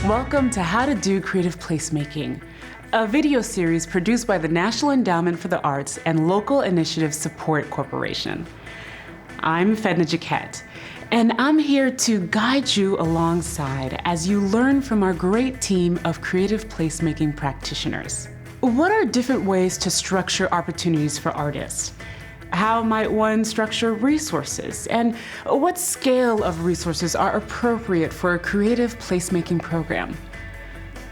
Welcome to How to Do Creative Placemaking, a video series produced by the National Endowment for the Arts and Local Initiative Support Corporation. I'm Fedna Jaquette, and I'm here to guide you alongside as you learn from our great team of creative placemaking practitioners. What are different ways to structure opportunities for artists? How might one structure resources? And what scale of resources are appropriate for a creative placemaking program?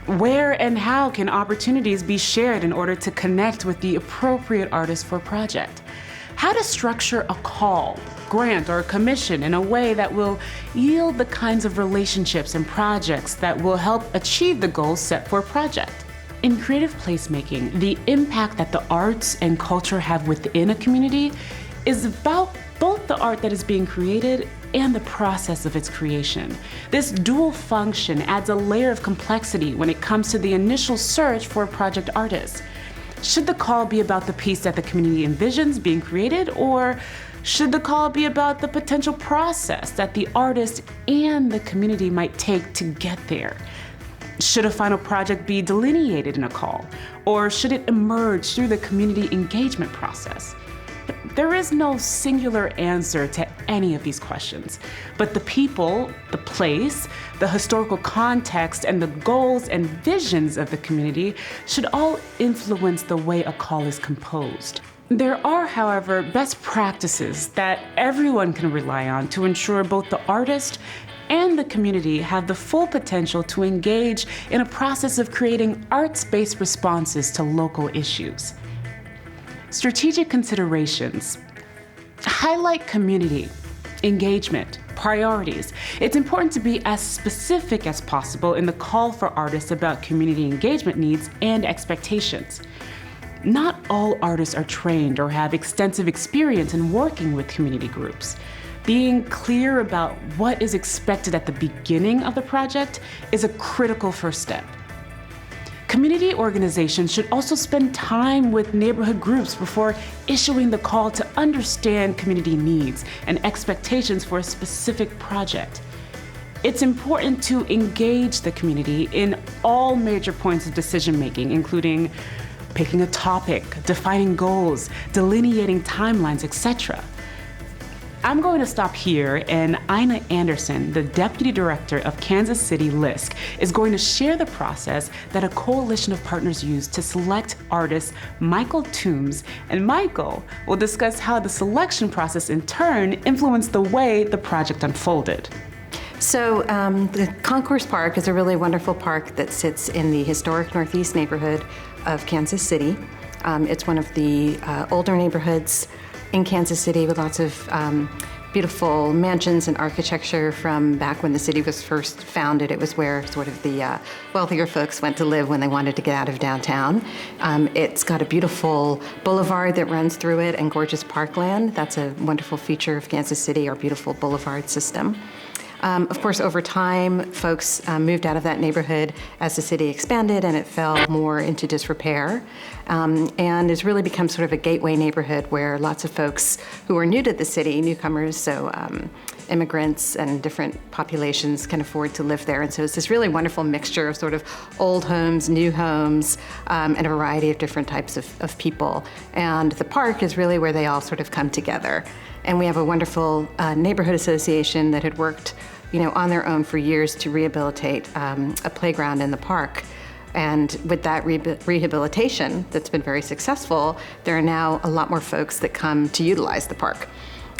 Where and how can opportunities be shared in order to connect with the appropriate artist for a project? How to structure a call, grant, or commission in a way that will yield the kinds of relationships and projects that will help achieve the goals set for a project. In creative placemaking, the impact that the arts and culture have within a community is about both the art that is being created and the process of its creation. This dual function adds a layer of complexity when it comes to the initial search for a project artist. Should the call be about the piece that the community envisions being created, or should the call be about the potential process that the artist and the community might take to get there? Should a final project be delineated in a call, or should it emerge through the community engagement process? There is no singular answer to any of these questions, but the people, the place, the historical context, and the goals and visions of the community should all influence the way a call is composed. There are, however, best practices that everyone can rely on to ensure both the artist and the community have the full potential to engage in a process of creating arts-based responses to local issues. Strategic considerations highlight community, engagement, priorities. It's important to be as specific as possible in the call for artists about community engagement needs and expectations. Not all artists are trained or have extensive experience in working with community groups. Being clear about what is expected at the beginning of the project is a critical first step. Community organizations should also spend time with neighborhood groups before issuing the call to understand community needs and expectations for a specific project. It's important to engage the community in all major points of decision-making, including picking a topic, defining goals, delineating timelines, etc. I'm going to stop here, and Ina Anderson, the Deputy Director of Kansas City LISC, is going to share the process that a coalition of partners used to select artist Michael Toombs, and Michael will discuss how the selection process in turn influenced the way the project unfolded. So the Concourse Park is a really wonderful park that sits in the historic Northeast neighborhood of Kansas City. It's one of the older neighborhoods in Kansas City with lots of beautiful mansions and architecture from back when the city was first founded. It was where sort of the wealthier folks went to live when they wanted to get out of downtown. It's got a beautiful boulevard that runs through it and gorgeous parkland. That's a wonderful feature of Kansas City, our beautiful boulevard system. Of course, over time, folks moved out of that neighborhood as the city expanded and it fell more into disrepair. And has really become sort of a gateway neighborhood where lots of folks who are new to the city, newcomers, so immigrants and different populations can afford to live there. And so it's this really wonderful mixture of sort of old homes, new homes, and a variety of different types of people. And the park is really where they all sort of come together. And we have a wonderful neighborhood association that had worked, on their own for years to rehabilitate a playground in the park. And with that rehabilitation that's been very successful, there are now a lot more folks that come to utilize the park.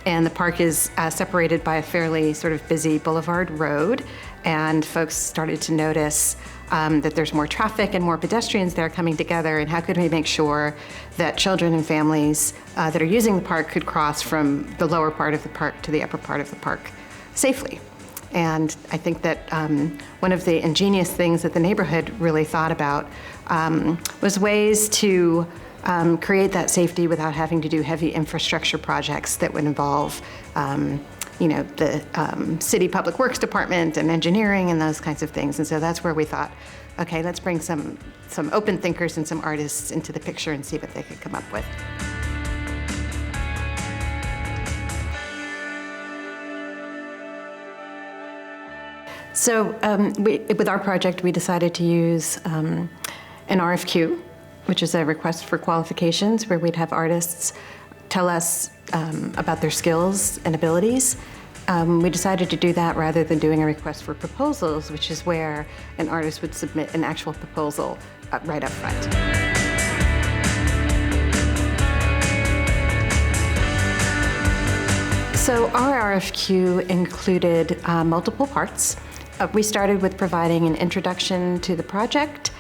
And the park is separated by a fairly sort of busy boulevard road, and folks started to notice that there's more traffic and more pedestrians there coming together, and how could we make sure that children and families that are using the park could cross from the lower part of the park to the upper part of the park safely. And I think that one of the ingenious things that the neighborhood really thought about was ways to create that safety without having to do heavy infrastructure projects that would involve the city public works department and engineering and those kinds of things. And so that's where we thought, okay, let's bring some open thinkers and some artists into the picture and see what they could come up with. So with our project, we decided to use an RFQ, which is a request for qualifications, where we'd have artists tell us about their skills and abilities. We decided to do that rather than doing a request for proposals, which is where an artist would submit an actual proposal right up front. So our RFQ included multiple parts. We started with providing an introduction to the project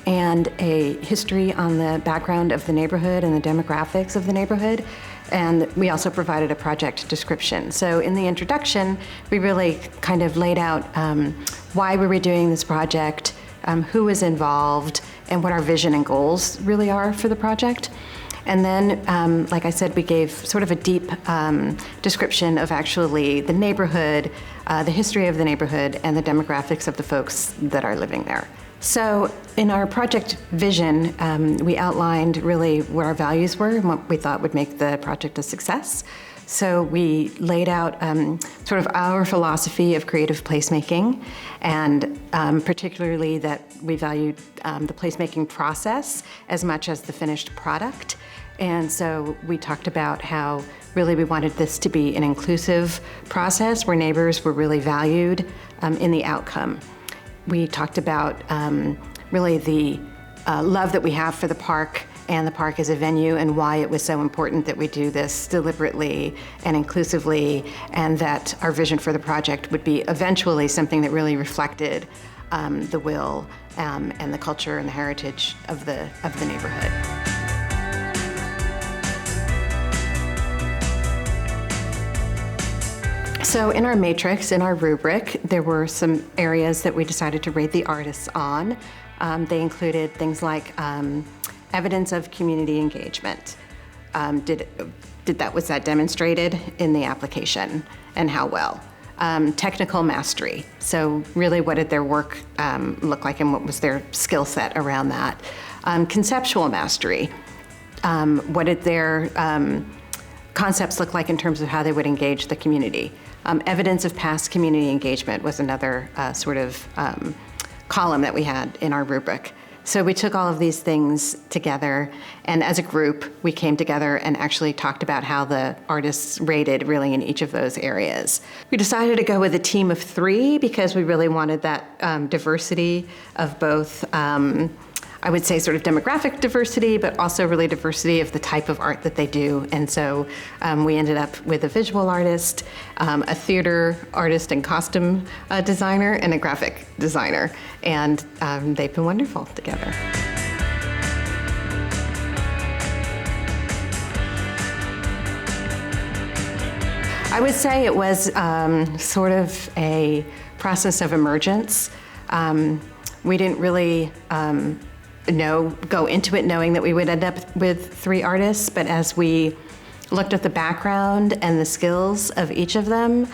and a history on the background of the neighborhood and the demographics of the neighborhood. And we also provided a project description. So in the introduction, we really kind of laid out why we were doing this project, who was involved, and what our vision and goals really are for the project. And then, like I said, we gave sort of a deep description of actually the neighborhood, the history of the neighborhood, and the demographics of the folks that are living there. So in our project vision, we outlined really what our values were and what we thought would make the project a success. So we laid out sort of our philosophy of creative placemaking, and particularly that we valued the placemaking process as much as the finished product. And so we talked about how really we wanted this to be an inclusive process where neighbors were really valued in the outcome. We talked about really the love that we have for the park and the park as a venue, and why it was so important that we do this deliberately and inclusively, and that our vision for the project would be eventually something that really reflected the will and the culture and the heritage of the neighborhood. So in our matrix, in our rubric, there were some areas that we decided to rate the artists on. They included things like evidence of community engagement. Was that demonstrated in the application, and how well? Technical mastery. So really, what did their work look like, and what was their skill set around that? Conceptual mastery. What did their concepts look like in terms of how they would engage the community? Evidence of past community engagement was another sort of column that we had in our rubric. So we took all of these things together, and as a group, we came together and actually talked about how the artists rated really in each of those areas. We decided to go with a team of 3 because we really wanted that diversity of both, I would say sort of demographic diversity, but also really diversity of the type of art that they do. And so we ended up with a visual artist, a theater artist and costume designer, and a graphic designer. And they've been wonderful together. I would say it was sort of a process of emergence. We didn't really go into it knowing that we would end up with 3 artists, but as we looked at the background and the skills of each of them,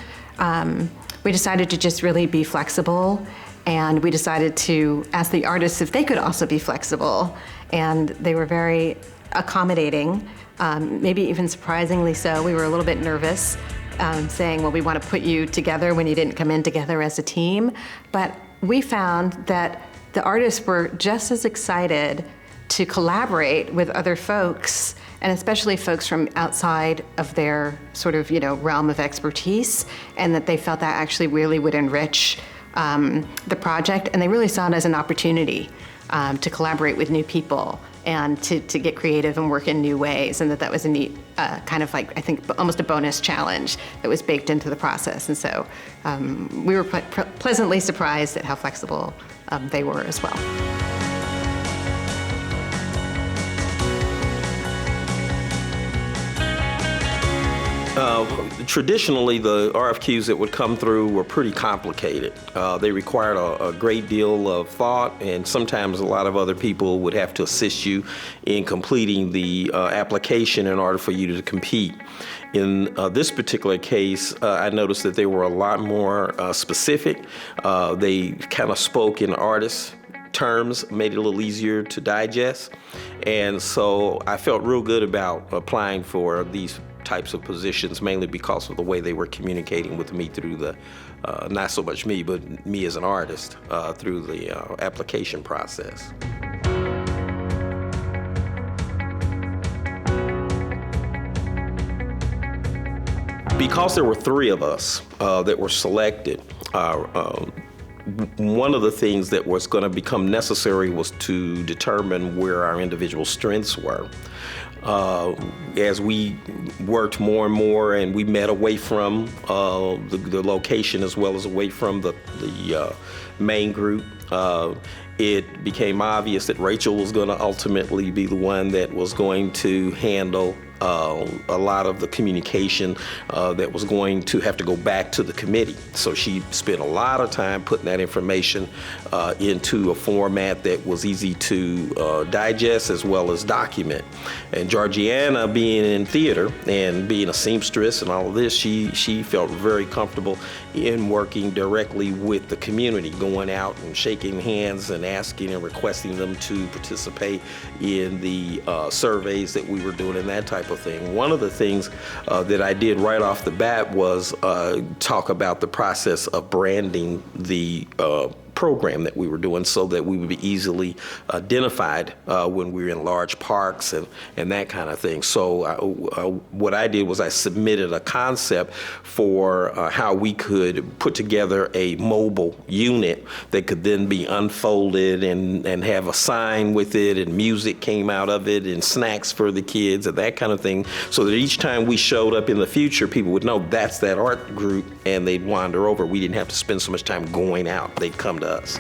we decided to just really be flexible, and we decided to ask the artists if they could also be flexible, and they were very accommodating, maybe even surprisingly so. We were a little bit nervous, saying, well, we want to put you together when you didn't come in together as a team, but we found that the artists were just as excited to collaborate with other folks, and especially folks from outside of their sort of, realm of expertise, and that they felt that actually really would enrich the project, and they really saw it as an opportunity to collaborate with new people and to get creative and work in new ways, and that was a neat kind of like, I think, almost a bonus challenge that was baked into the process. And so we were pleasantly surprised at how flexible they were as well. Traditionally, the RFQs that would come through were pretty complicated. They required a great deal of thought, and sometimes a lot of other people would have to assist you in completing the application in order for you to compete. In this particular case, I noticed that they were a lot more specific. They kind of spoke in artist terms, made it a little easier to digest. And so I felt real good about applying for these types of positions, mainly because of the way they were communicating with me through the, not so much me, but me as an artist, through the application process. Because there were 3 of us that were selected, one of the things that was going to become necessary was to determine where our individual strengths were. As we worked more and more and we met away from the location as well as away from the main group, it became obvious that Rachel was going to ultimately be the one that was going to handle a lot of the communication that was going to have to go back to the committee. So she spent a lot of time putting that information into a format that was easy to digest as well as document. And Georgiana, being in theater and being a seamstress and all of this, she felt very comfortable in working directly with the community, going out and shaking hands and asking and requesting them to participate in the surveys that we were doing and that type of thing. One of the things that I did right off the bat was talk about the process of branding the program that we were doing so that we would be easily identified when we were in large parks and that kind of thing. So what I did was I submitted a concept for how we could put together a mobile unit that could then be unfolded and have a sign with it, and music came out of it and snacks for the kids and that kind of thing, so that each time we showed up in the future, people would know that's that art group and they'd wander over. We didn't have to spend so much time going out. They'd come to us.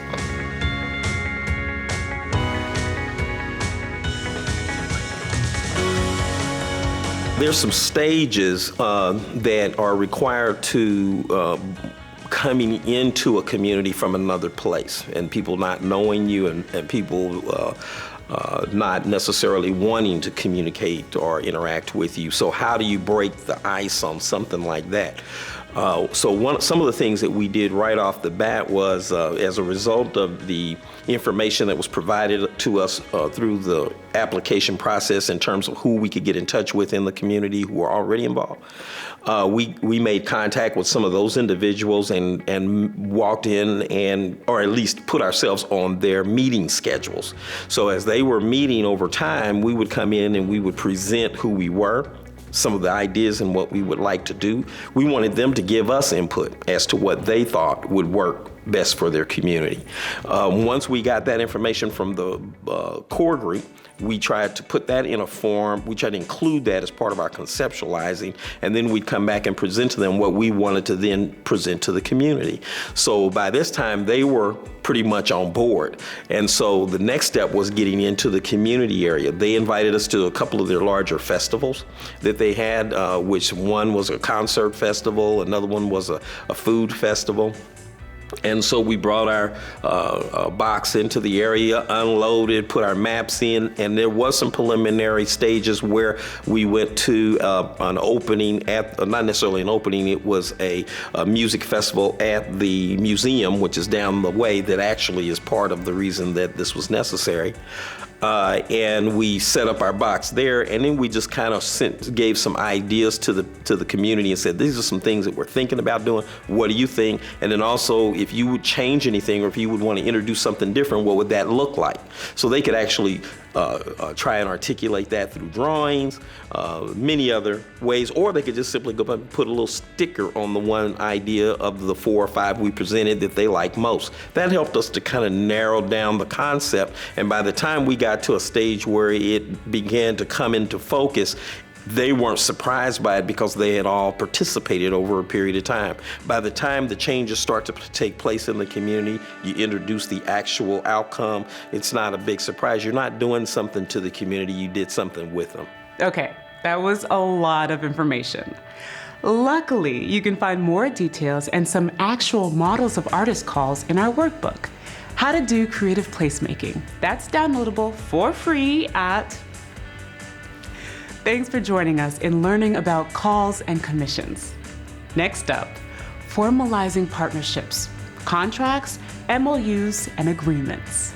There's some stages that are required to coming into a community from another place, and people not knowing you and people not necessarily wanting to communicate or interact with you. So how do you break the ice on something like that? Some of the things that we did right off the bat was, as a result of the information that was provided to us through the application process in terms of who we could get in touch with in the community who were already involved, we made contact with some of those individuals and walked in or at least put ourselves on their meeting schedules. So as they were meeting over time, we would come in and we would present who we were, some of the ideas and what we would like to do. We wanted them to give us input as to what they thought would work best for their community. Once we got that information from the core group, we tried to put that in a form, we tried to include that as part of our conceptualizing, and then we'd come back and present to them what we wanted to then present to the community. So by this time, they were pretty much on board. And so the next step was getting into the community area. They invited us to a couple of their larger festivals that they had, which one was a concert festival, another one was a food festival. And so we brought our box into the area, unloaded, put our maps in, and there was some preliminary stages where we went to an opening not necessarily an opening, it was a music festival at the museum, which is down the way, that actually is part of the reason that this was necessary. And we set up our box there, and then we just kind of gave some ideas to the community and said, these are some things that we're thinking about doing. What do you think? And then also, if you would change anything or if you would want to introduce something different, what would that look like? So they could actually try and articulate that through drawings, many other ways, or they could just simply go up and put a little sticker on the one idea of the 4 or 5 we presented that they liked most. That helped us to kind of narrow down the concept, and by the time we got to a stage where it began to come into focus, they weren't surprised by it because they had all participated over a period of time. By the time the changes start to take place in the community, you introduce the actual outcome, it's not a big surprise. You're not doing something to the community, you did something with them. Okay, that was a lot of information. Luckily, you can find more details and some actual models of artist calls in our workbook, How to Do Creative Placemaking. That's downloadable for free at... Thanks for joining us in learning about calls and commissions. Next up, formalizing partnerships, contracts, MOUs, and agreements.